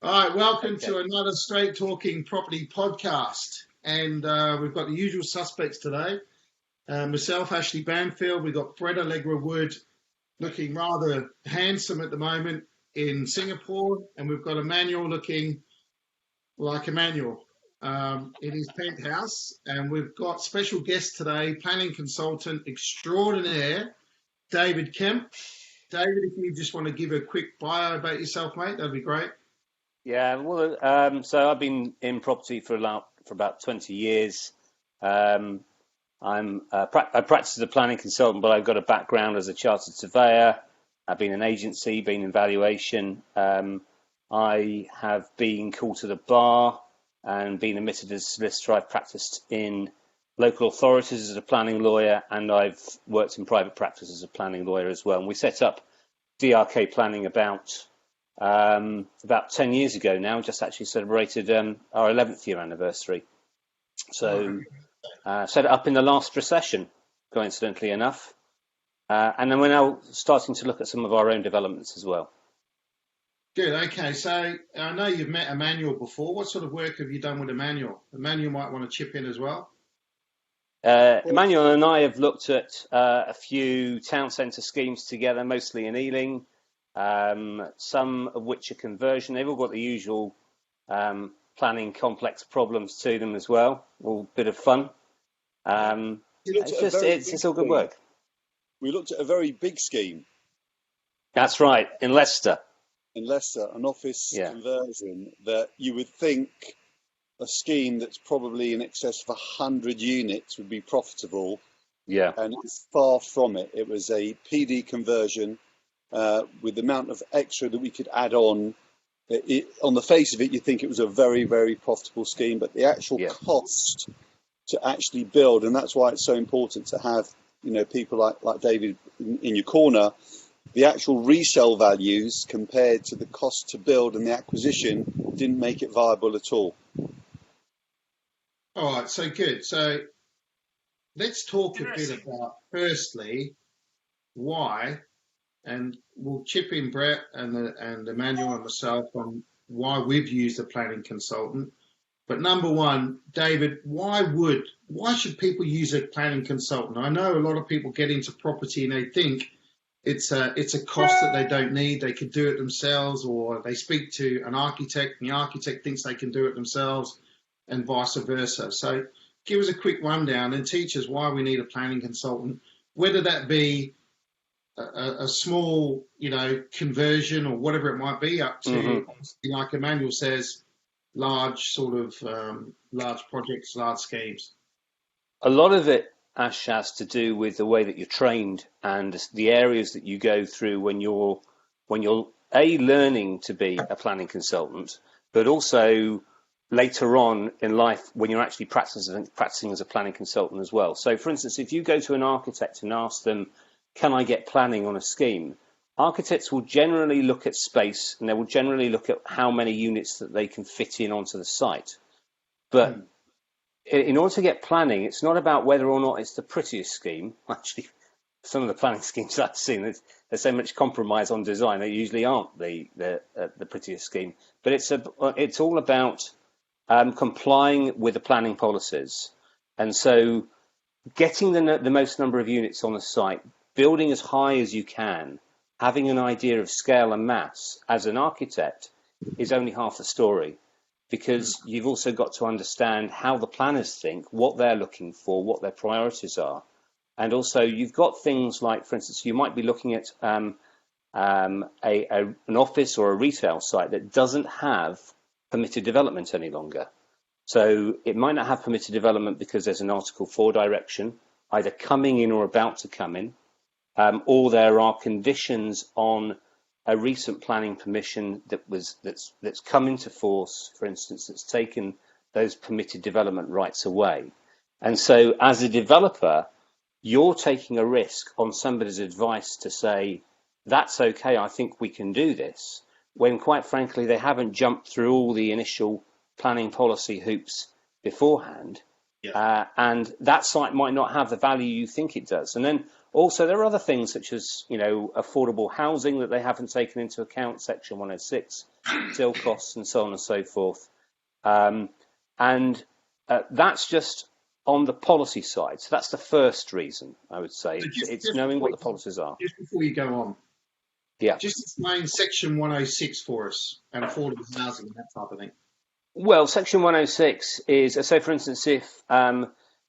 All right, welcome Okay. to another Straight Talking Property podcast. And we've got the usual suspects today. Myself, Ashley Banfield. We've got Brett Allegra Wood looking rather handsome at the moment in Singapore. And we've got Emmanuel looking like Emmanuel in his penthouse. And we've got special guest today, planning consultant extraordinaire, David Kemp. David, if you just want to give a quick bio about yourself, mate, that'd be great. Yeah. Well, so I've been in property for about 20 years. Um, I practice as a planning consultant, but I've got a background as a chartered surveyor. I've been in agency, been in valuation. I have been called to the bar and been admitted as a solicitor. I've practiced in local authorities as a planning lawyer, and I've worked in private practice as a planning lawyer as well. And we set up DRK Planning about 10 years ago now. Just actually celebrated our 11th year anniversary. So set it up in the last recession, coincidentally enough. And then we're now starting to look at some of our own developments as well. Good. Okay. So I know you've met Emmanuel before. What sort of work have you done with Emmanuel? Emmanuel might want to chip in as well. Emmanuel and I have looked at a few town centre schemes together, mostly in Ealing, some of which are conversion. They've all got the usual planning complex problems to them as well. All a bit of fun. It's all good work. We looked at a very big scheme That's right, in Leicester. in Leicester, an office conversion that you would think a scheme that's probably in excess of 100 units would be profitable. Yeah. And it's far from it. It was a PD conversion with the amount of extra that we could add on. On the face of it, you think it was a very, very profitable scheme, but the actual cost to actually build, and that's why it's so important to have, people like David in your corner. The actual resale values compared to the cost to build and the acquisition didn't make it viable at all. All right. So good. So let's talk a bit about, firstly, why, and we'll chip in Brett and Emmanuel and myself on why we've used a planning consultant. But number one, David, why should people use a planning consultant? I know a lot of people get into property and they think it's a cost that they don't need. They could do it themselves, or they speak to an architect and the architect thinks they can do it themselves, and vice versa. So give us a quick rundown and teach us why we need a planning consultant, whether that be a small, conversion or whatever it might be, up to, like Emmanuel says, large projects, large schemes. A lot of it, Ash, has to do with the way that you're trained and the areas that you go through when you're learning to be a planning consultant, but also later on in life when you're actually practicing as a planning consultant as well. So, for instance, if you go to an architect and ask them, can I get planning on a scheme? Architects will generally look at space and they will generally look at how many units that they can fit in onto the site. But in order to get planning, it's not about whether or not it's the prettiest scheme. Actually, some of the planning schemes I've seen, there's so much compromise on design, they usually aren't the prettiest scheme. But it's all about complying with the planning policies. And so getting the most number of units on the site, building as high as you can, having an idea of scale and mass as an architect is only half the story, because you've also got to understand how the planners think, what they're looking for, what their priorities are. And also you've got things like, for instance, you might be looking at an office or a retail site that doesn't have permitted development any longer. So it might not have permitted development because there's an Article 4 direction, either coming in or about to come in, or there are conditions on a recent planning permission that's come into force, for instance, that's taken those permitted development rights away. And so as a developer, you're taking a risk on somebody's advice to say, that's okay, I think we can do this, when quite frankly, they haven't jumped through all the initial planning policy hoops beforehand. and that site might not have the value you think it does. And then also there are other things such as, affordable housing that they haven't taken into account, Section 106, still costs and so on and so forth. And that's just on the policy side. So that's the first reason, I would say. It's knowing what the policies are. Just before you go on, yeah, just explain Section 106 for us and affordable housing and that type of thing. Well, Section 106 is, so for instance, if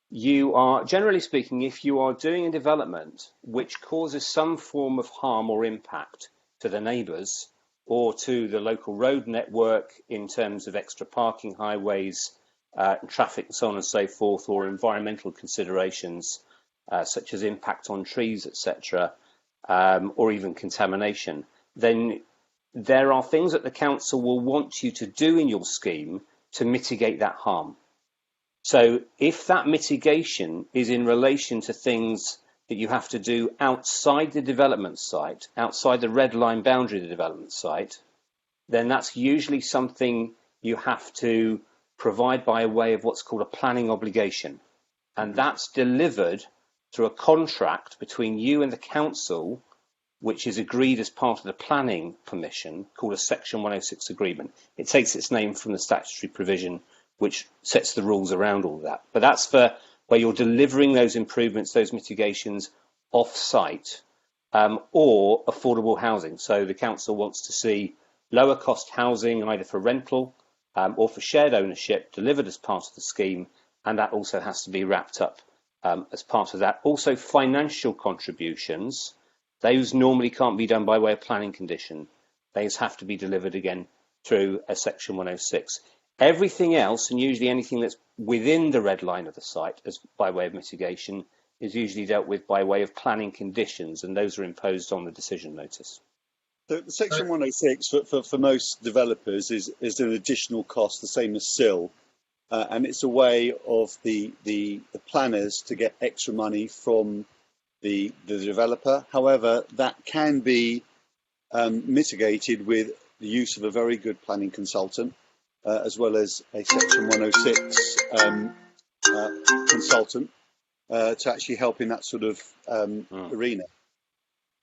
you are, generally speaking, if you are doing a development which causes some form of harm or impact to the neighbours or to the local road network in terms of extra parking, highways, traffic and so on and so forth, or environmental considerations such as impact on trees, etc., or even contamination, then there are things that the council will want you to do in your scheme to mitigate that harm. So if that mitigation is in relation to things that you have to do outside the development site, outside the red line boundary of the development site, then that's usually something you have to provide by way of what's called a planning obligation. And that's delivered through a contract between you and the council, which is agreed as part of the planning permission, called a Section 106 agreement. It takes its name from the statutory provision which sets the rules around all that. But that's for where you're delivering those improvements, those mitigations off-site, or affordable housing. So the council wants to see lower cost housing, either for rental or for shared ownership, delivered as part of the scheme, and that also has to be wrapped up as part of that. Also, financial contributions, those normally can't be done by way of planning condition. Those have to be delivered again through a Section 106. Everything else, and usually anything that's within the red line of the site as by way of mitigation, is usually dealt with by way of planning conditions, and those are imposed on the decision notice. The Section 106 for most developers is an additional cost, the same as SIL, and it's a way of the planners to get extra money from the developer. However, that can be mitigated with the use of a very good planning consultant, as well as a Section 106 consultant to actually help in that sort of arena.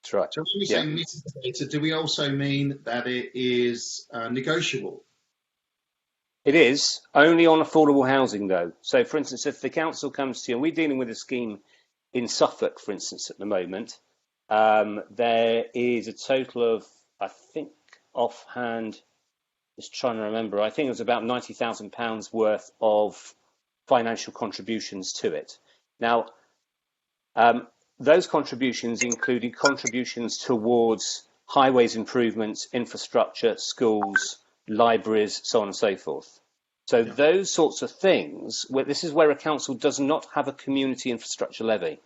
That's right. So when we say mitigated, do we also mean that it is negotiable? It is only on affordable housing, though. So, for instance, if the council comes to you, and we're dealing with a scheme in Suffolk, for instance, at the moment, there is a total of, I think, offhand, just trying to remember, I think it was about £90,000 worth of financial contributions to it. Now, those contributions included contributions towards highways improvements, infrastructure, schools, libraries, so on and so forth. So those sorts of things, this is where a council does not have a community infrastructure levy.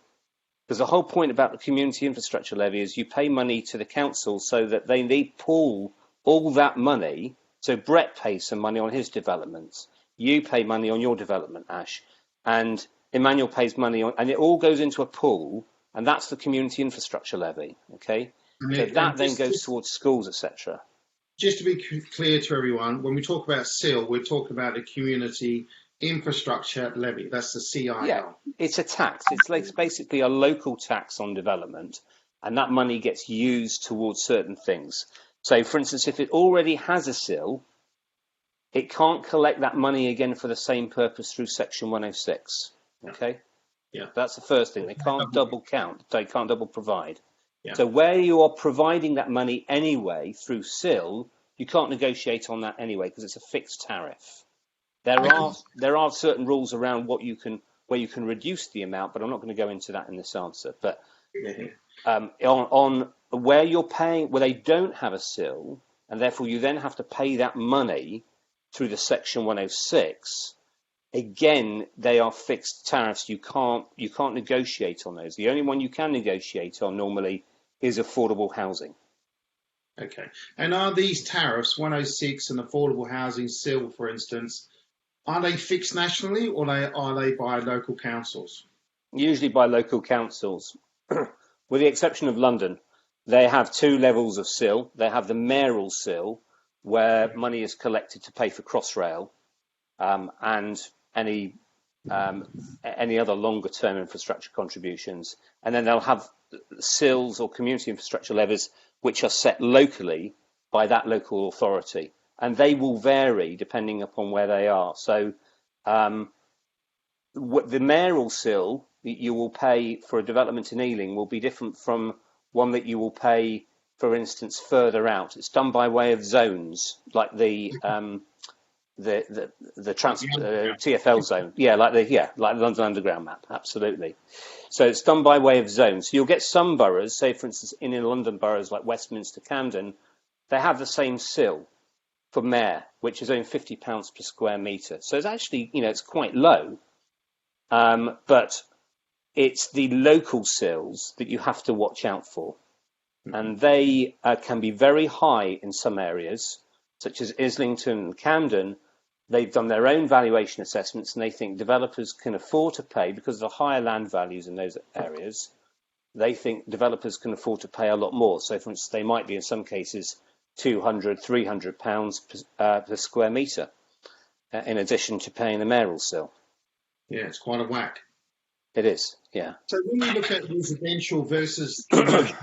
Because the whole point about the community infrastructure levy is you pay money to the council so that they pool all that money. So Brett pays some money on his developments. You pay money on your development, Ash. And Emmanuel pays money on, and it all goes into a pool, and that's the community infrastructure levy. Okay? So that then goes towards schools, etc. Just to be clear to everyone, when we talk about SIL, we're talking about the community infrastructure levy. That's the CIL. Yeah, it's a tax. It's like basically a local tax on development, and that money gets used towards certain things. So, for instance, if it already has a SIL, it can't collect that money again for the same purpose through Section 106. Okay? Yeah. That's the first thing. They can't double count. They can't double provide. Yeah. So where you are providing that money anyway through SIL, you can't negotiate on that anyway because it's a fixed tariff. There are certain rules around where you can reduce the amount, but I'm not going to go into that in this answer. But on where you're paying, where they don't have a SIL, and therefore you then have to pay that money through the Section 106. Again, they are fixed tariffs. You can't negotiate on those. The only one you can negotiate on normally is affordable housing. Okay. And are these tariffs, 106 and affordable housing, SIL, for instance, are they fixed nationally or are they by local councils? Usually by local councils. With the exception of London, they have two levels of SIL. They have the mayoral SIL, where money is collected to pay for Crossrail and any any other longer term infrastructure contributions. And then they'll have sills or community infrastructure levies which are set locally by that local authority. And they will vary depending upon where they are. So the mayoral sill that you will pay for a development in Ealing will be different from one that you will pay, for instance, further out. It's done by way of zones, like the TfL zone, like the London Underground map, absolutely. So it's done by way of zones. So you'll get some boroughs, say for instance in London boroughs like Westminster, Camden, they have the same sill for mayor, which is only £50 per square metre. So it's actually, it's quite low, but it's the local sills that you have to watch out for, and they can be very high in some areas, such as Islington and Camden. They've done their own valuation assessments, and they think developers can afford to pay, because of the higher land values in those areas, they think developers can afford to pay a lot more. So, for instance, they might be in some cases £200, £300 per square metre, in addition to paying the mayoral sill. Yeah, it's quite a whack. It is, yeah. So when we look at residential versus commercial,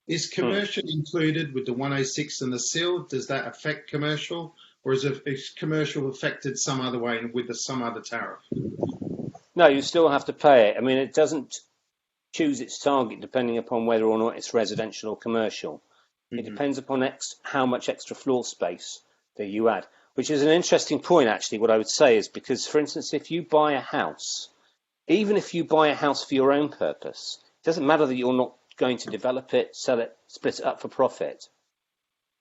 is commercial included with the 106 and the sill? Does that affect commercial? Or is commercial affected some other way with some other tariff? No, you still have to pay it. I mean, it doesn't choose its target depending upon whether or not it's residential or commercial. It depends upon how much extra floor space that you add, which is an interesting point, actually. What I would say is, because, for instance, if you buy a house, even if you buy a house for your own purpose, it doesn't matter that you're not going to develop it, sell it, split it up for profit.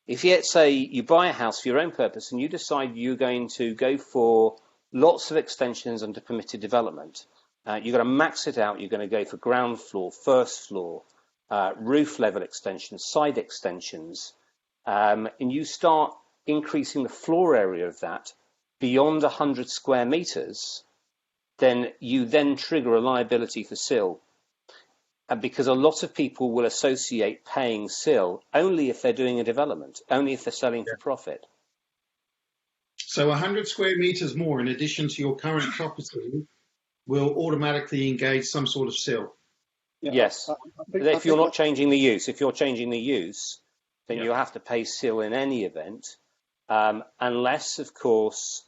If you say you buy a house for your own purpose and you decide you're going to go for lots of extensions under permitted development, you're going to max it out. You're going to go for ground floor, first floor, roof level extensions, side extensions, and you start increasing the floor area of that beyond 100 square metres, then you then trigger a liability for sill. And because a lot of people will associate paying sill only if they're doing a development, only if they're selling for profit. So 100 square metres more in addition to your current property will automatically engage some sort of sill. Yeah, yes. If you're not changing the use, then you have to pay sill in any event, unless, of course,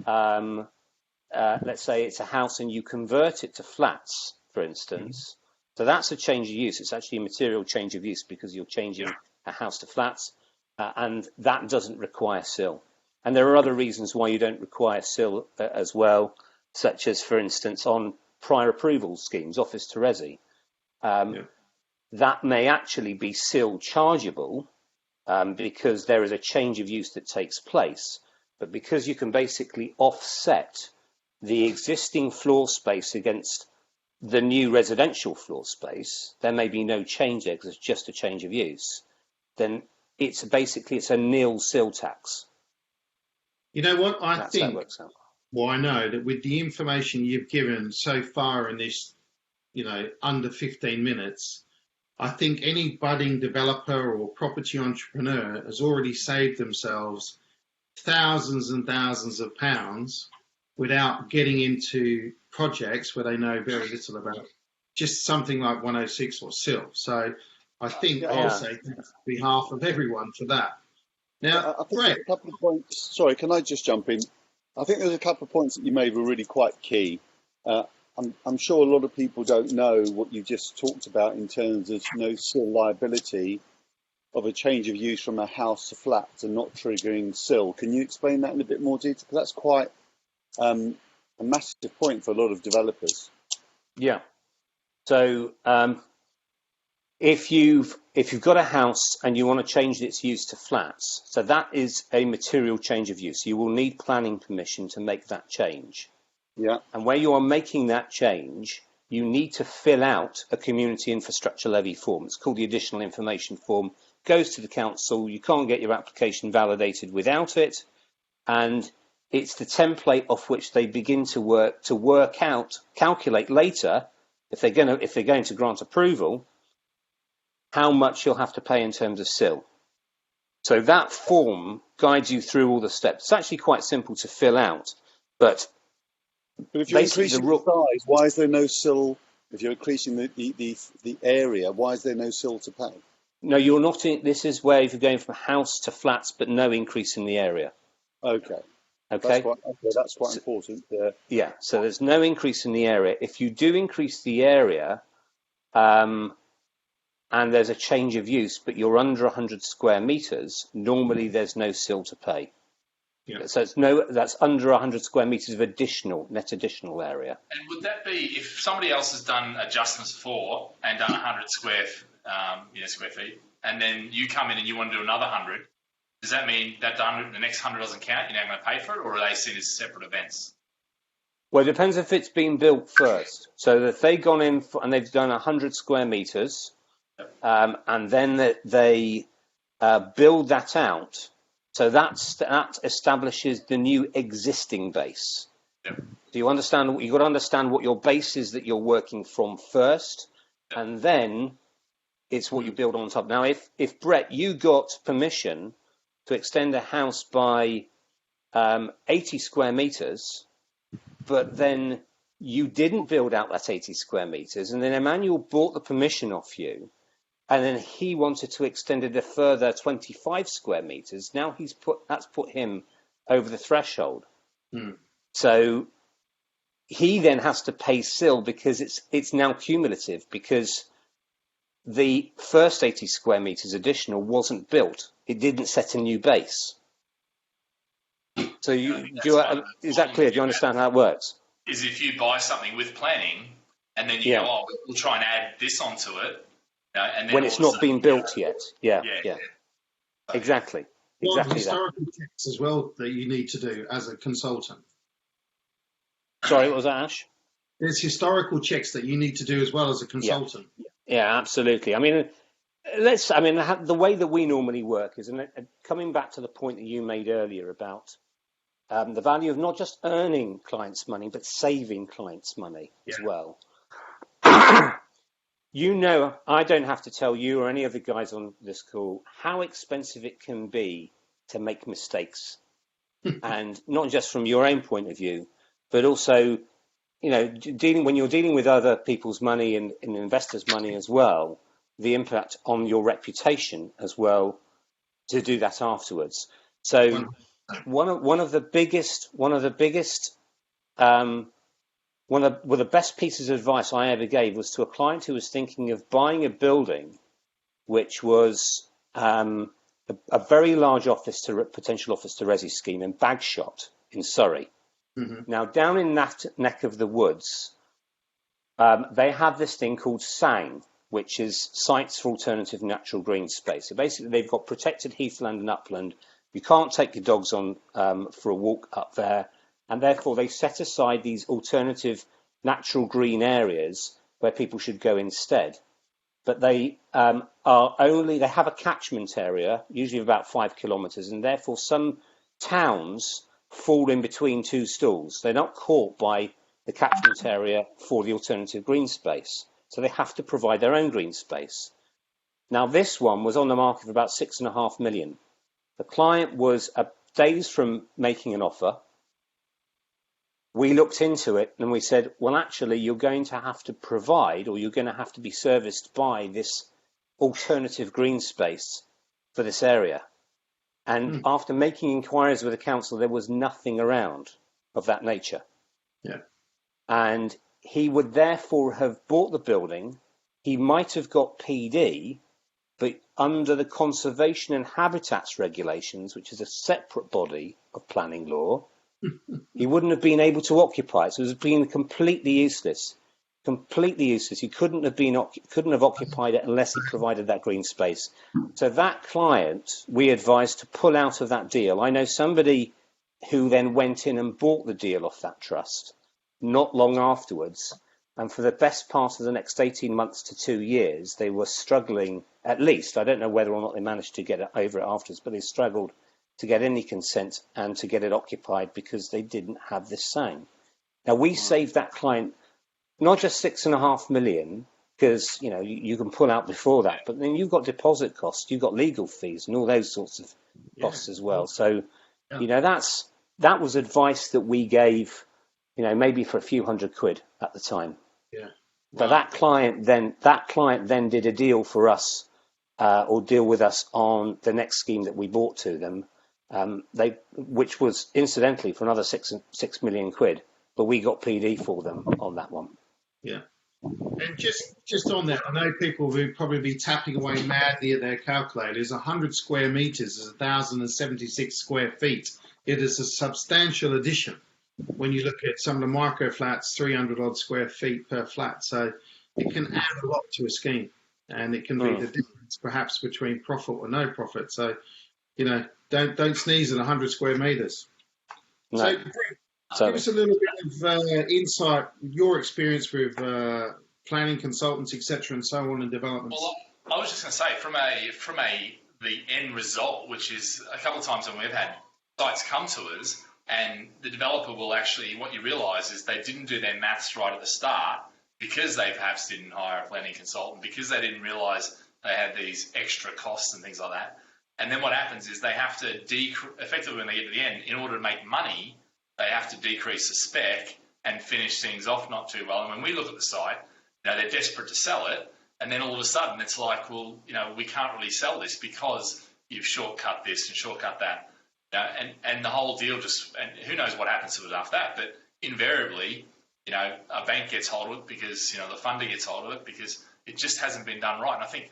let's say it's a house and you convert it to flats, for instance. So that's a change of use. It's actually a material change of use because you're changing a house to flats, and that doesn't require sill. And there are other reasons why you don't require sill as well, such as, for instance, on prior approval schemes, office to resi. That may actually be sill chargeable because there is a change of use that takes place. But because you can basically offset the existing floor space against the new residential floor space, there may be no change there because it's just a change of use. Then it's a nil sill tax. You know what? That's how it works out. Well, I know that with the information you've given so far in this, under 15 minutes, I think any budding developer or property entrepreneur has already saved themselves thousands and thousands of pounds without getting into projects where they know very little about just something like 106 or sill. So I think I'll say thanks on behalf of everyone for that. Now, I think a couple of points. Sorry, can I just jump in? I think there's a couple of points that you made were really quite key. I'm sure a lot of people don't know what you just talked about in terms of no sill liability of a change of use from a house to flats and not triggering sill. Can you explain that in a bit more detail? Because that's quite a massive point for a lot of developers. Yeah. So if you've got a house and you want to change its use to flats, so that is a material change of use. You will need planning permission to make that change. Yeah. And where you are making that change, you need to fill out a community infrastructure levy form. It's called the additional information form. Goes to the council. You can't get your application validated without it, and it's the template off which they begin to calculate later if they're going to grant approval, how much you'll have to pay in terms of sill. So that form guides you through all the steps. It's actually quite simple to fill out, but But if you're basically increasing the size, why is there no sill? If you're increasing the area, why is there no sill to pay? No, you're not in. This is where if you're going from house to flats, but no increase in the area. Okay. Okay. That's quite important. Yeah. So there's no increase in the area. If you do increase the area, and there's a change of use, but you're under 100 square meters, normally there's no sill to pay. Yeah. So that's under 100 square meters of net additional area. And would that be if somebody else has done adjustments for and done 100 square feet, and then you come in and you want to do another 100? Does that mean that the next 100 doesn't count? You're not going to pay for it, or are they seen as separate events? Well, it depends if it's been built first. So if they've gone in and they've done 100 square meters, and then they build that out. So that establishes the new existing base. Yep. Do you understand? You've got to understand what your base is that you're working from first, and then it's what you build on top. Now, if Brett, you got permission to extend a house by 80 square meters, but then you didn't build out that 80 square meters, and then Emmanuel bought the permission off you, and then he wanted to extend it a further 25 square meters. Now that's put him over the threshold. So he then has to pay sill because it's now cumulative, because the first 80 square meters additional wasn't built. It didn't set a new base. So is that clear? Do you understand how it works? Is if you buy something with planning and then you go, we'll try and add this onto it. And then when it's not been built yet. Yeah. Exactly. Historical checks as well that you need to do as a consultant. Sorry, what was that, Ash? There's historical checks that you need to do as well as a consultant. Yeah, absolutely. I mean, the way that we normally work is, and coming back to the point that you made earlier about the value of not just earning clients' money, but saving clients' money as well. You know, I don't have to tell you or any of the guys on this call how expensive it can be to make mistakes. And not just from your own point of view, but also, when you're dealing with other people's money and investors' money as well, the impact on your reputation as well to do that afterwards. So one of the best pieces of advice I ever gave was to a client who was thinking of buying a building, which was a very large potential office to resi scheme in Bagshot in Surrey. Now, down in that neck of the woods, they have this thing called SANG, which is Sites for Alternative Natural Green Space. So basically, they've got protected heathland and upland. You can't take your dogs on for a walk up there. And therefore, they set aside these alternative natural green areas where people should go instead. But they have a catchment area, usually of about 5 kilometres, and therefore some towns fall in between two stools. They're not caught by the catchment area for the alternative green space. So they have to provide their own green space. Now, this one was on the market for about 6.5 million. The client was days from making an offer. We looked into it and we said, well, actually, you're going to have to provide, or you're going to have to be serviced by this alternative green space for this area. And after making inquiries with the council, there was nothing around of that nature. Yeah. And he would therefore have bought the building. He might have got PD, but under the Conservation and Habitats regulations, which is a separate body of planning law, he wouldn't have been able to occupy it. So it was being completely useless. Completely useless. He couldn't have occupied it unless he provided that green space. So that client, we advised to pull out of that deal. I know somebody who then went in and bought the deal off that trust not long afterwards. And for the best part of the next 18 months to 2 years, they were struggling, at least. I don't know whether or not they managed to get over it afterwards, but they struggled to get any consent and to get it occupied because they didn't have this SANG. Now, we saved that client not just 6.5 million, because you can pull out before that, but then you've got deposit costs, you've got legal fees, and all those sorts of costs as well. So, that was advice that we gave maybe for a few £100 at the time. Yeah. But that client then did a deal for us, or deal with us on the next scheme that we brought to them, which was incidentally for another £6 million, but we got PD for them on that one. Yeah. And just on that, I know people will probably be tapping away madly at their calculators. 100 square meters is 1,076 square feet. It is a substantial addition when you look at some of the micro flats, 300 odd square feet per flat. So it can add a lot to a scheme, and it can be the difference perhaps between profit or no profit. So, don't sneeze at 100 square meters. No. So give us a little bit of insight, your experience with planning consultants, etc., and so on, and developments. Well, I was just going to say, from the end result, which is a couple of times when we've had sites come to us, and the developer will actually, what you realise is they didn't do their maths right at the start because they perhaps didn't hire a planning consultant, because they didn't realise they had these extra costs and things like that. And then what happens is they have to effectively when they get to the end, in order to make money, they have to decrease the spec and finish things off not too well. And when we look at the site, they're desperate to sell it, and then all of a sudden it's like, well, we can't really sell this because you've shortcut this and shortcut that. And the whole deal and who knows what happens to it after that, but invariably, a bank gets hold of it because, the funder gets hold of it because it just hasn't been done right. And I think,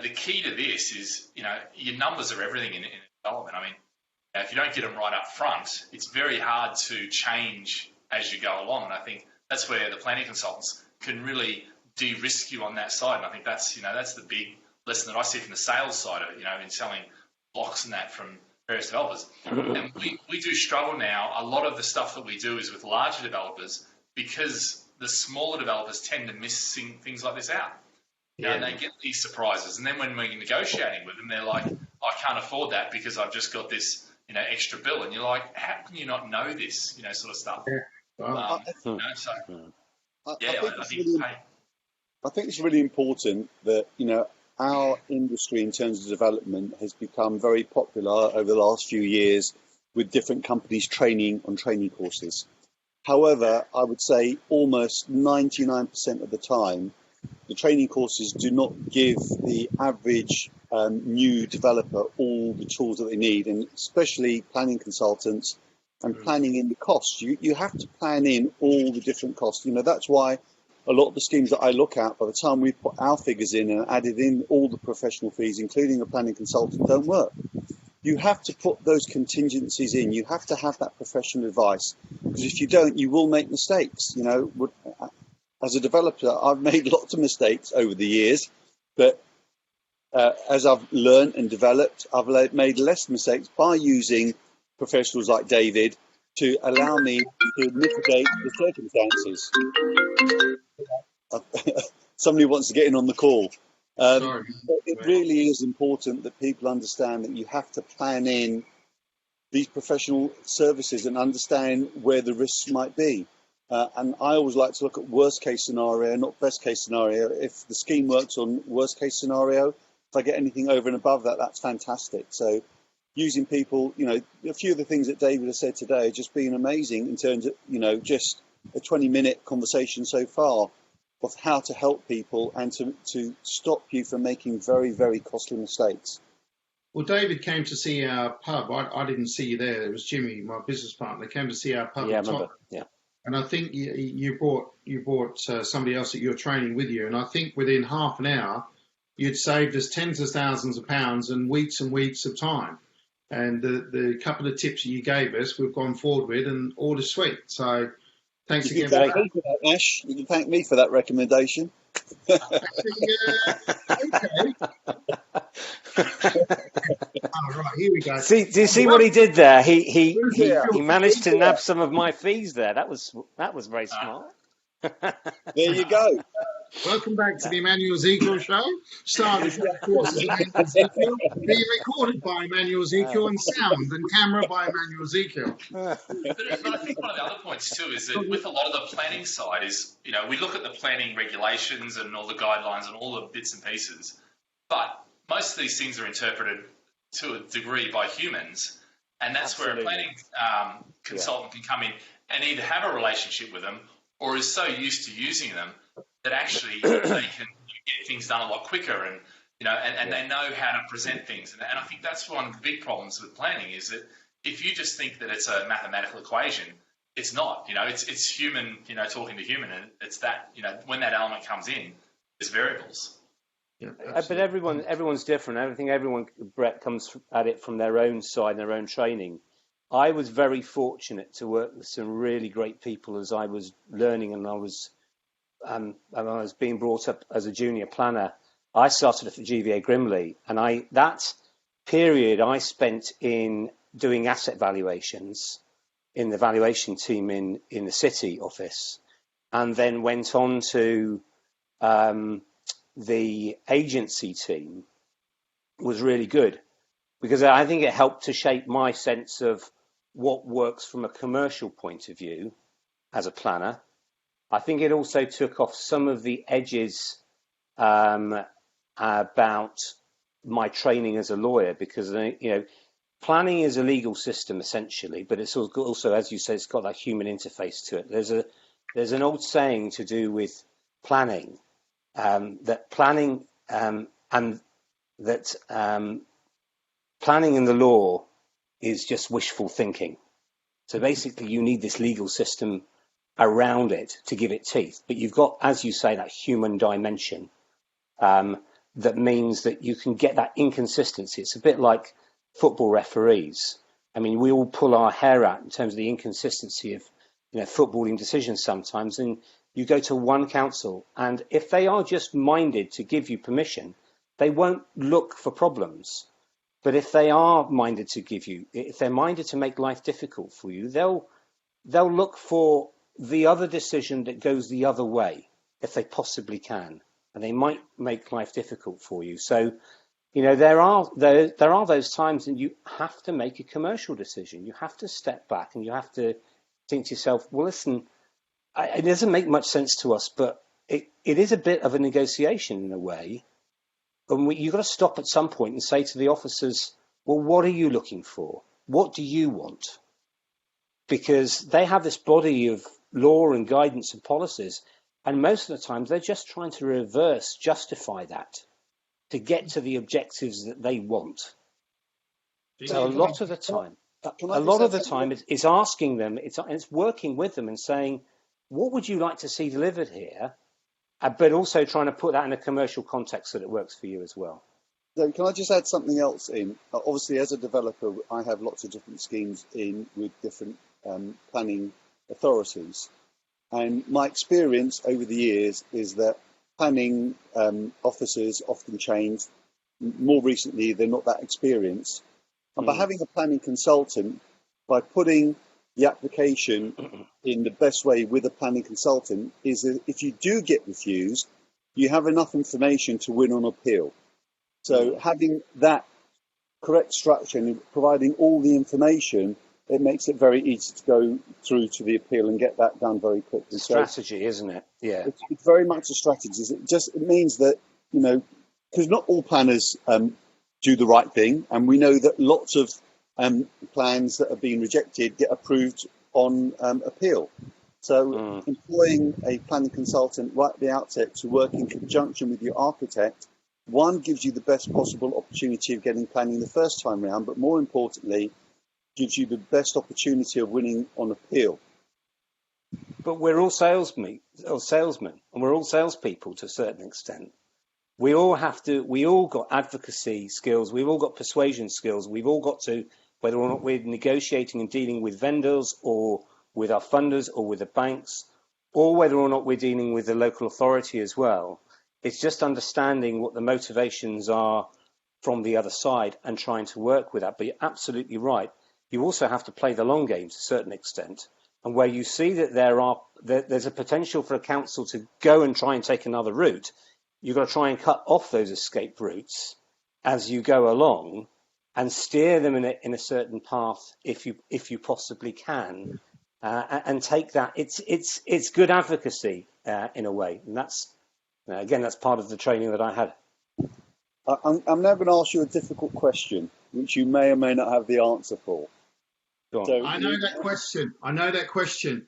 the key to this is, your numbers are everything in development. I mean, if you don't get them right up front, it's very hard to change as you go along. And I think that's where the planning consultants can really de-risk you on that side. And I think that's the big lesson that I see from the sales side of it, in selling blocks and that from various developers. And we do struggle now. A lot of the stuff that we do is with larger developers because the smaller developers tend to miss things like this out. And they get these surprises. And then when we're negotiating with them, they're like, I can't afford that because I've just got this, extra bill. And you're like, how can you not know this, sort of stuff? I think it's really important that, our industry in terms of development has become very popular over the last few years with different companies training on training courses. However, I would say almost 99% of the time, the training courses do not give the average new developer all the tools that they need, and especially planning consultants and planning in the costs. You have to plan in all the different costs. That's why a lot of the schemes that I look at, by the time we put our figures in and added in all the professional fees, including a planning consultant, don't work. You have to put those contingencies in. You have to have that professional advice, because if you don't, you will make mistakes. As a developer, I've made lots of mistakes over the years, but as I've learned and developed, I've made less mistakes by using professionals like David to allow me to mitigate the circumstances. Somebody wants to get in on the call. It really is important that people understand that you have to plan in these professional services and understand where the risks might be. And I always like to look at worst case scenario, not best case scenario. If the scheme works on worst case scenario, if I get anything over and above that, that's fantastic. So using people, a few of the things that David has said today have just been amazing in terms of, just a 20-minute conversation so far of how to help people and to stop you from making very, very costly mistakes. Well, David came to see our pub. I didn't see you there. It was Jimmy, my business partner, came to see our pub. Yeah, I remember. Yeah. And I think you brought somebody else that you're training with you. And I think within half an hour, you'd saved us tens of thousands of pounds and weeks of time. And the couple of tips that you gave us, we've gone forward with, and all is sweet. So thanks again. Thank me for that, Ash. You can thank me for that recommendation. Okay. All right, here we go. Do you see what he did there? He managed to nab some of my fees there. That was very smart. There you go. Welcome back to the Emmanuel Ezekiel Show. Started, of course, as Emmanuel Ezekiel, being recorded by Emmanuel Ezekiel and sound and camera by Emmanuel Ezekiel. But I think one of the other points too is that with a lot of the planning side is, we look at the planning regulations and all the guidelines and all the bits and pieces, but most of these things are interpreted to a degree by humans. And that's Absolutely. where a planning consultant can come in and either have a relationship with them or is so used to using them that actually they can get things done a lot quicker, and they know how to present things. And I think that's one of the big problems with planning is that if you just think that it's a mathematical equation, it's not. It's human, talking to human, and it's that, when that element comes in, there's variables. Yeah, But everyone's different. I think everyone, Brett, comes at it from their own side, their own training. I was very fortunate to work with some really great people as I was learning, and I was being brought up as a junior planner. I started at the GVA Grimley, and that period I spent in doing asset valuations in the valuation team in the city office, and then went on to the agency team, was really good because I think it helped to shape my sense of what works from a commercial point of view as a planner. I think it also took off some of the edges about my training as a lawyer, because planning is a legal system essentially, but it's also, as you say, it's got that human interface to it. There's an old saying to do with planning, that planning and planning in the law is just wishful thinking. So basically, you need this legal system around it to give it teeth. But you've got, as you say, that human dimension that means that you can get that inconsistency. It's a bit like football referees. I mean, we all pull our hair out in terms of the inconsistency of footballing decisions sometimes. And you go to one council, and if they are just minded to give you permission, they won't look for problems. But if they are minded to if they're minded to make life difficult for you, they'll look for the other decision that goes the other way if they possibly can, and they might make life difficult for you. So, there are those times that you have to make a commercial decision. You have to step back and you have to think to yourself, well, listen, it doesn't make much sense to us, but it is a bit of a negotiation in a way. And you've got to stop at some point and say to the officers, well, what are you looking for? What do you want? Because they have this body of law and guidance and policies, and most of the times they're just trying to reverse justify that to get to the objectives that they want. So a lot of the time it's asking them, it's working with them and saying, what would you like to see delivered here? But also trying to put that in a commercial context so that it works for you as well. So can I just add something else in? Obviously, as a developer, I have lots of different schemes in with different planning authorities. And my experience over the years is that planning officers often change. More recently, they're not that experienced. And by having a planning consultant, by putting the application in the best way with a planning consultant, is that if you do get refused, you have enough information to win on appeal. So having that correct structure and providing all the information, it makes it very easy to go through to the appeal and get that done very quickly. Strategy, isn't it? Yeah. It's very much a strategy. It means that, because not all planners do the right thing. And we know that lots of plans that have been rejected get approved on appeal. So employing a planning consultant right at the outset to work in conjunction with your architect, one, gives you the best possible opportunity of getting planning the first time round, but more importantly, gives you the best opportunity of winning on appeal. But we're all salesmen, and we're all salespeople to a certain extent. We all got advocacy skills, we've all got persuasion skills, we've all got to, whether or not we're negotiating and dealing with vendors or with our funders or with the banks, or whether or not we're dealing with the local authority as well. It's just understanding what the motivations are from the other side and trying to work with that. But you're absolutely right. You also have to play the long game to a certain extent. And where you see that there's a potential for a council to go and try and take another route, you've got to try and cut off those escape routes as you go along and steer them in a certain path if you possibly can, and take that. It's good advocacy in a way, and that's part of the training that I had. I'm now going to ask you a difficult question, which you may or may not have the answer for. Go on. So I know that question. I know that question.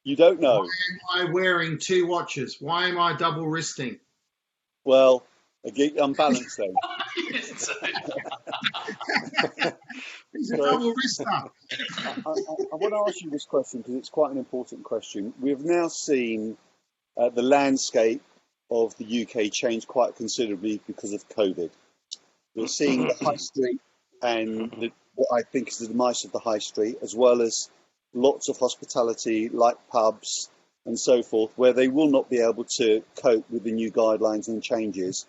you don't Why know. am I wearing two watches? Why am I double wristing? Well, unbalanced then. He's a So double wrister. I want to ask you this question because it's quite an important question. We've now seen the landscape of the UK change quite considerably because of COVID. We're seeing the high street and what I think is the demise of the high street, as well as lots of hospitality like pubs and so forth, where they will not be able to cope with the new guidelines and changes.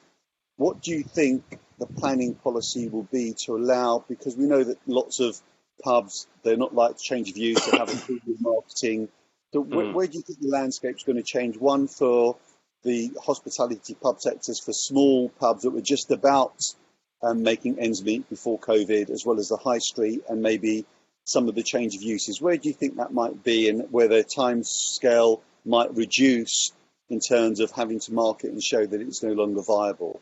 What do you think the planning policy will be to allow, because we know that lots of pubs, they're not like to change of use, they have a premium marketing. So where do you think the landscape's going to change? One, for the hospitality pub sectors, for small pubs that were just about making ends meet before COVID, as well as the high street and maybe some of the change of uses. Where do you think that might be, and where the time scale might reduce in terms of having to market and show that it's no longer viable?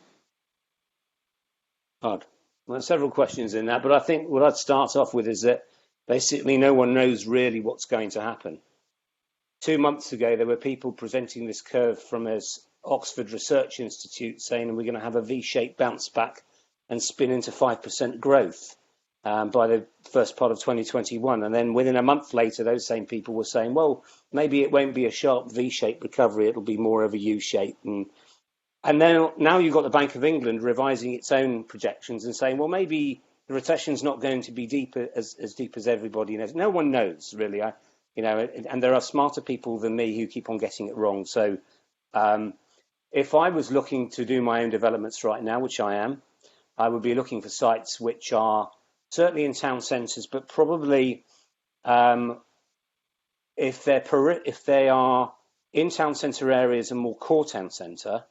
Hard. Well, there's several questions in that, but I think what I'd start off with is that basically no one knows really what's going to happen. 2 months ago, there were people presenting this curve from Oxford Research Institute saying we're going to have a V-shaped bounce back and spin into 5% growth by the first part of 2021. And then within a month later, those same people were saying, well, maybe it won't be a sharp V-shaped recovery, it'll be more of a U-shape. And then now you've got the Bank of England revising its own projections and saying, well, maybe the recession's not going to be as deep as everybody knows. No one knows, really. And there are smarter people than me who keep on getting it wrong. So if I was looking to do my own developments right now, which I am, I would be looking for sites which are certainly in town centres, but probably if they are in town centre areas and more core town centre,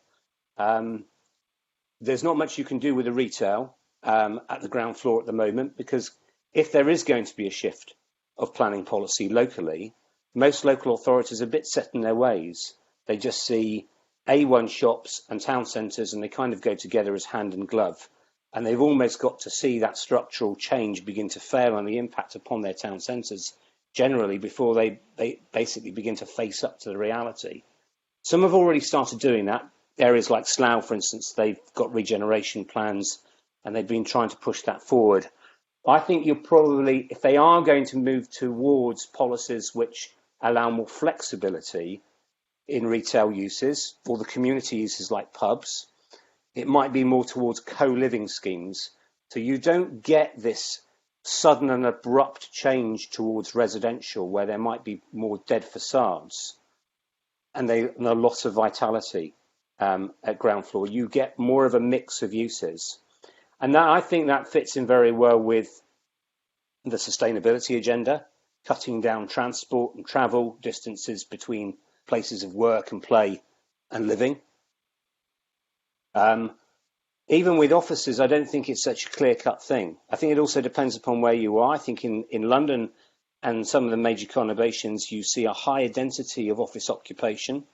there's not much you can do with the retail at the ground floor at the moment, because if there is going to be a shift of planning policy locally, most local authorities are a bit set in their ways. They just see A1 shops and town centres and they kind of go together as hand and glove. And they've almost got to see that structural change begin to fail and the impact upon their town centres generally before they basically begin to face up to the reality. Some have already started doing that. Areas like Slough, for instance, they've got regeneration plans and they've been trying to push that forward. I think you're probably, if they are going to move towards policies which allow more flexibility in retail uses or the community uses like pubs, it might be more towards co-living schemes. So you don't get this sudden and abrupt change towards residential where there might be more dead facades and a loss of vitality at ground floor. You get more of a mix of uses. And that, I think that fits in very well with the sustainability agenda, cutting down transport and travel distances between places of work and play and living. Even with offices, I don't think it's such a clear-cut thing. I think it also depends upon where you are. I think in London and some of the major conurbations, you see a higher density of office occupation.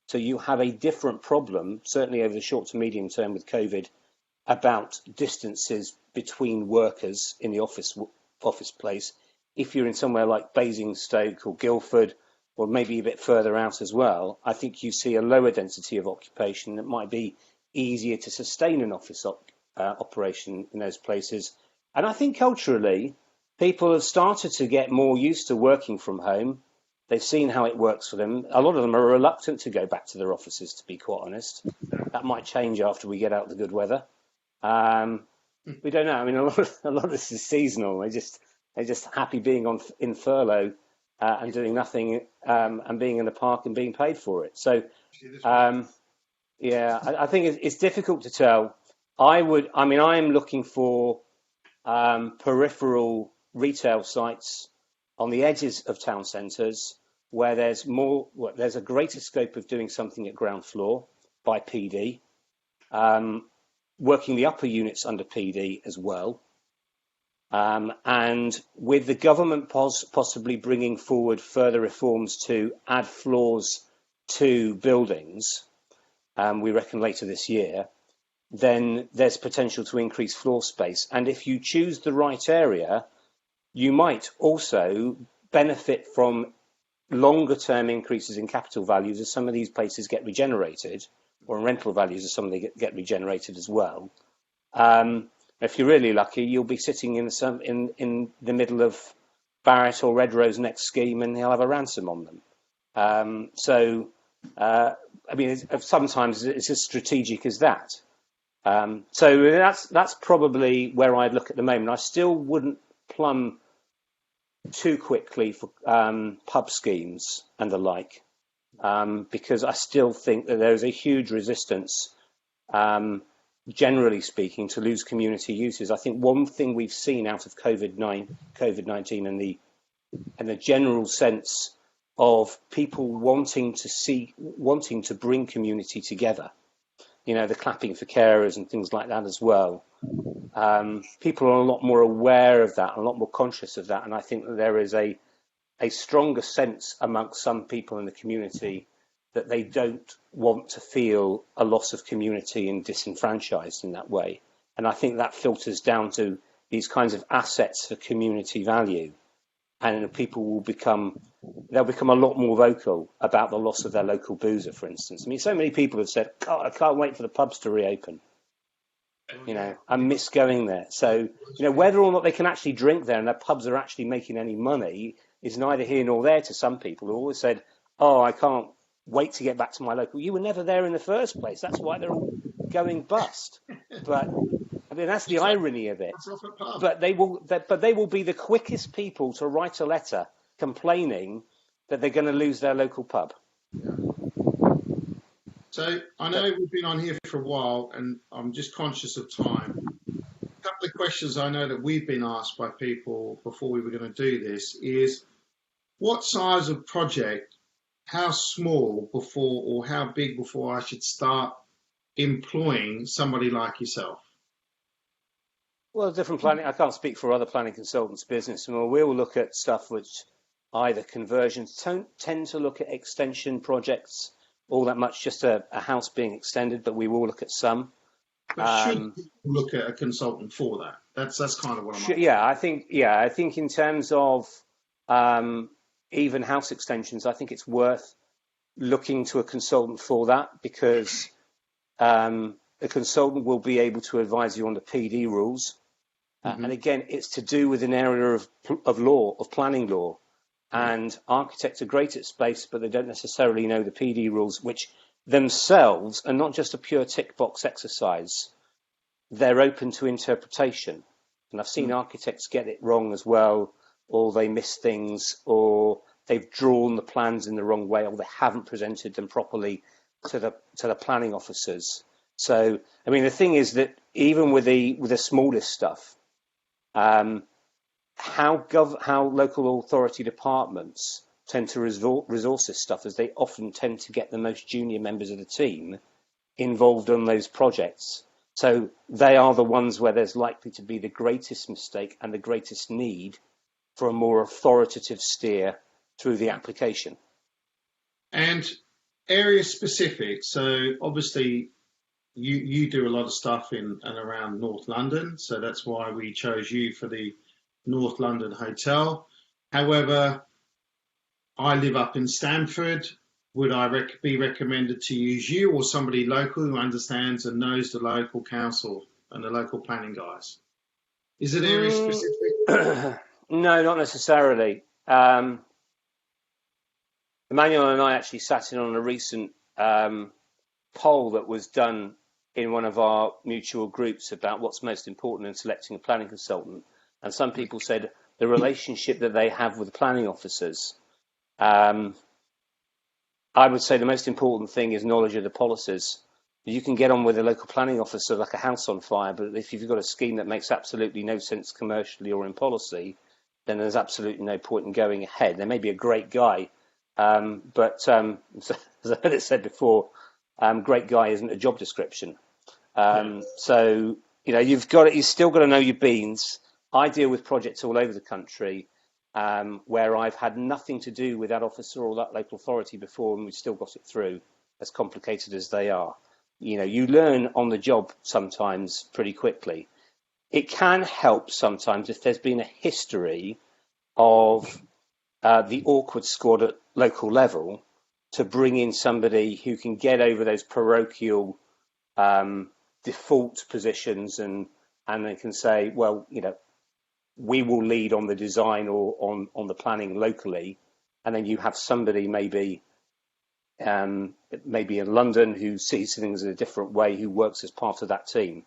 So you have a different problem, certainly over the short to medium term with COVID, about distances between workers in the office place. If you're in somewhere like Basingstoke or Guildford, or maybe a bit further out as well, I think you see a lower density of occupation that might be easier to sustain an office operation in those places. And I think culturally, people have started to get more used to working from home. They've seen how it works for them. A lot of them are reluctant to go back to their offices, to be quite honest. That might change after we get out the good weather. We don't know. I mean, a lot of this is seasonal. They're just happy being in furlough and doing nothing and being in the park and being paid for it. So, yeah, I think it's difficult to tell. I am looking for peripheral retail sites on the edges of town centres where there's a greater scope of doing something at ground floor by PD, working the upper units under PD as well, and with the government possibly bringing forward further reforms to add floors to buildings, we reckon later this year, then there's potential to increase floor space. And if you choose the right area, you might also benefit from longer term increases in capital values as some of these places get regenerated, or in rental values as some of them get regenerated as well. If you're really lucky, you'll be sitting in the middle of Barrett or Redrow's next scheme, and they'll have a ransom on them. I mean, sometimes it's as strategic as that. So that's probably where I'd look at the moment. I still wouldn't plumb too quickly for pub schemes and the like, because I still think that there's a huge resistance, generally speaking, to lose community uses. I think one thing we've seen out of COVID-19 and the general sense of people wanting to bring community together, the clapping for carers and things like that as well. People are a lot more aware of that, a lot more conscious of that, and I think that there is a stronger sense amongst some people in the community that they don't want to feel a loss of community and disenfranchised in that way. And I think that filters down to these kinds of assets for community value. And people will become a lot more vocal about the loss of their local boozer, for instance. I mean, so many people have said, God, I can't wait for the pubs to reopen. I miss going there. So, whether or not they can actually drink there and their pubs are actually making any money is neither here nor there to some people who always said, oh, I can't wait to get back to my local. You were never there in the first place. That's why they're all going bust. But I mean, that's the irony of it. But they will be the quickest people to write a letter complaining that they're going to lose their local pub. Yeah. So I know we've been on here for a while, and I'm just conscious of time. A couple of questions I know that we've been asked by people before we were going to do this is, what size of project, how small before, or how big before I should start employing somebody like yourself? Well, different planning. I can't speak for other planning consultants' business. We'll look at stuff which either conversions, tend to look at extension projects all that much, just a house being extended, but we will look at some. But should people look at a consultant for that? That's kind of what I'm asking. I think in terms of even house extensions, I think it's worth looking to a consultant for that, because a consultant will be able to advise you on the PD rules. And again, it's to do with an area of law, of planning law. And architects are great at space, but they don't necessarily know the PD rules, which themselves are not just a pure tick box exercise. They're open to interpretation. And I've seen architects get it wrong as well, or they miss things, or they've drawn the plans in the wrong way, or they haven't presented them properly to the planning officers. So, I mean, the thing is that even with the smallest stuff, how local authority departments tend to resource this stuff, as they often tend to get the most junior members of the team involved on those projects. So they are the ones where there's likely to be the greatest mistake and the greatest need for a more authoritative steer through the application. And area specific. So obviously you do a lot of stuff in and around North London. So that's why we chose you for the North London Hotel. However, I live up in Stamford. Would I be recommended to use you or somebody local who understands and knows the local council and the local planning guys? Is it area specific? No, not necessarily. Emmanuel and I actually sat in on a recent poll that was done in one of our mutual groups about what's most important in selecting a planning consultant. And some people said the relationship that they have with the planning officers. I would say the most important thing is knowledge of the policies. You can get on with a local planning officer like a house on fire, but if you've got a scheme that makes absolutely no sense commercially or in policy, then there's absolutely no point in going ahead. There may be a great guy, but as I heard it said before, great guy isn't a job description. So you've still got to know your beans. I deal with projects all over the country where I've had nothing to do with that officer or that local authority before, and we've still got it through, as complicated as they are. You learn on the job sometimes pretty quickly. it can help sometimes if there's been a history of the awkward squad at local level to bring in somebody who can get over those parochial default positions and they can say, well, we will lead on the design or on the planning locally, and then you have somebody maybe in London who sees things in a different way, who works as part of that team.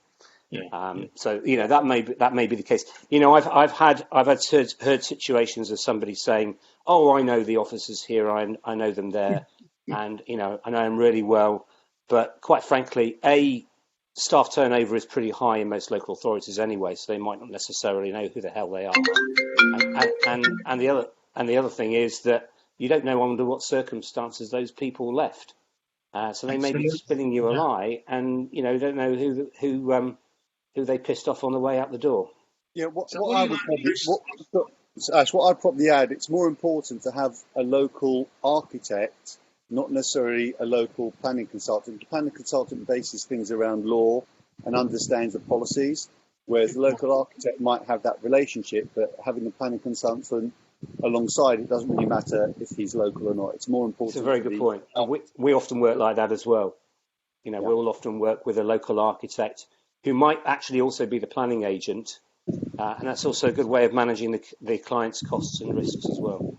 So that may be the case. I've heard situations of somebody saying, "Oh, I know the officers here. I know them there, and I know them really well." But quite frankly, staff turnover is pretty high in most local authorities anyway, so they might not necessarily know who the hell they are. And the other thing is that you don't know under what circumstances those people left. So they may be spinning you a lie, and don't know who they pissed off on the way out the door. Yeah, what I'd probably add, it's more important to have a local architect, not necessarily a local planning consultant. The planning consultant bases things around law and understands the policies, whereas the local architect might have that relationship, but having the planning consultant alongside, it doesn't really matter if he's local or not. It's more important. It's a very good point. We often work like that as well. We'll often work with a local architect who might actually also be the planning agent, and that's also a good way of managing the client's costs and risks as well.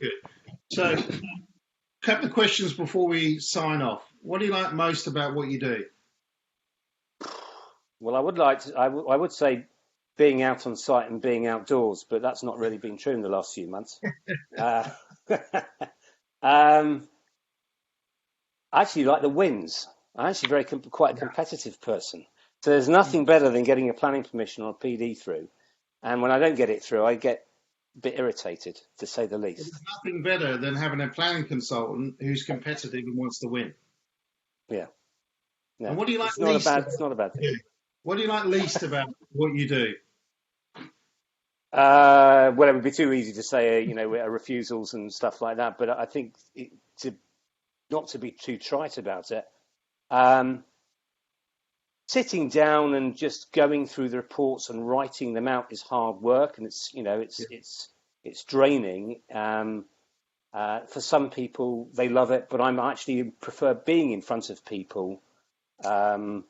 Good. So, a couple of questions before we sign off. What do you like most about what you do? Well, I would say being out on site and being outdoors, but that's not really been true in the last few months. I actually like the wins. I'm actually quite a competitive person. So there's nothing better than getting a planning permission or a PD through. And when I don't get it through, I get a bit irritated, to say the least. There's nothing better than having a planning consultant who's competitive and wants to win. Yeah. And what do you like least? It's not a bad thing. Yeah. What do you like least about what you do? Well, it would be too easy to say, refusals and stuff like that. But I think not to be too trite about it. Sitting down and just going through the reports and writing them out is hard work, and it's draining. For some people, they love it, but I actually prefer being in front of people and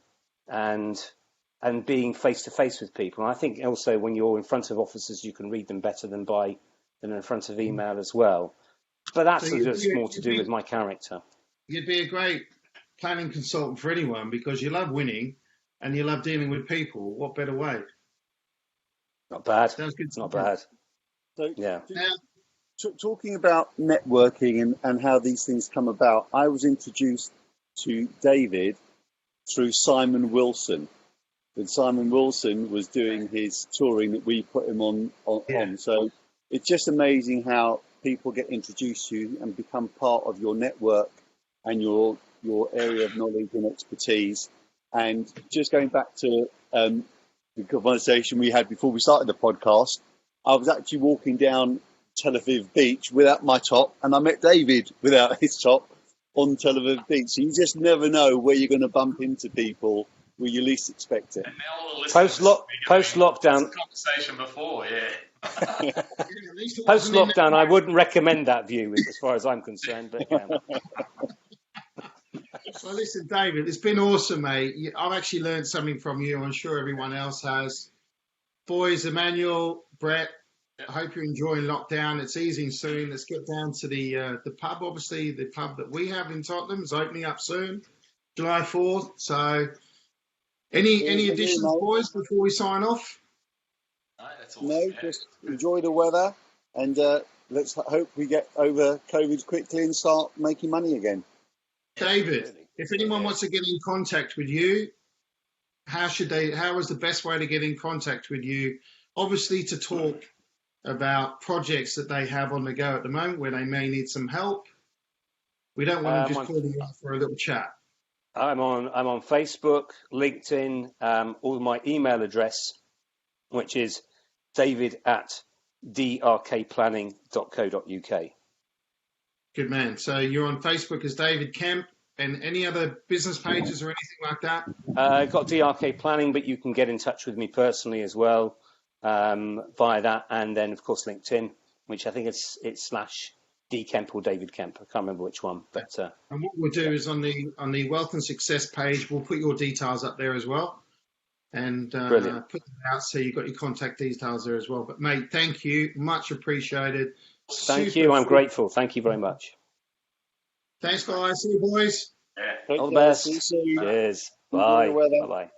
being face to face with people. And I think also when you're in front of officers, you can read them better than in front of email as well. But that's just more to do with my character. You'd be a great planning consultant for anyone because you love winning and you love dealing with people. What better way? Not bad. Sounds good. Not bad. So, yeah. Talking about networking and how these things come about, I was introduced to David through Simon Wilson. When Simon Wilson was doing his touring that we put him on. So it's just amazing how people get introduced to you and become part of your network and your area of knowledge and expertise. And just going back to the conversation we had before we started the podcast, I was actually walking down Tel Aviv Beach without my top, and I met David without his top on Tel Aviv Beach. So you just never know where you're going to bump into people where you least expect it. Post lockdown conversation before, yeah. Post lockdown, I wouldn't recommend that view as far as I'm concerned. But Well, listen, David, it's been awesome, mate. I've actually learned something from you. I'm sure everyone else has. Boys, Emmanuel, Brett, I hope you're enjoying lockdown. It's easing soon. Let's get down to the pub. Obviously, the pub that we have in Tottenham is opening up soon, July 4th. So, any additions, boys, before we sign off? No, that's awesome. No, just enjoy the weather, and let's hope we get over COVID quickly and start making money again. David, if anyone wants to get in contact with you, how is the best way to get in contact with you? Obviously, to talk about projects that they have on the go at the moment where they may need some help. We don't want to just call you up for a little chat. I'm on Facebook, LinkedIn, or my email address, which is david@drkplanning.co.uk. Good man. So you're on Facebook as David Kemp, And any other business pages or anything like that? I've got DRK Planning, but you can get in touch with me personally as well via that, and then of course LinkedIn, which I think it's /D Kemp or David Kemp. I can't remember which one, but and what we'll do is on the Wealth and Success page, we'll put your details up there as well, and put them out so you've got your contact details there as well. But mate, thank you, much appreciated. Thank you. I'm grateful. Thank you very much. Thanks, guys. See you, boys. Yeah. All the best. See you soon. Cheers. Enjoy Bye. the weather. Bye-bye.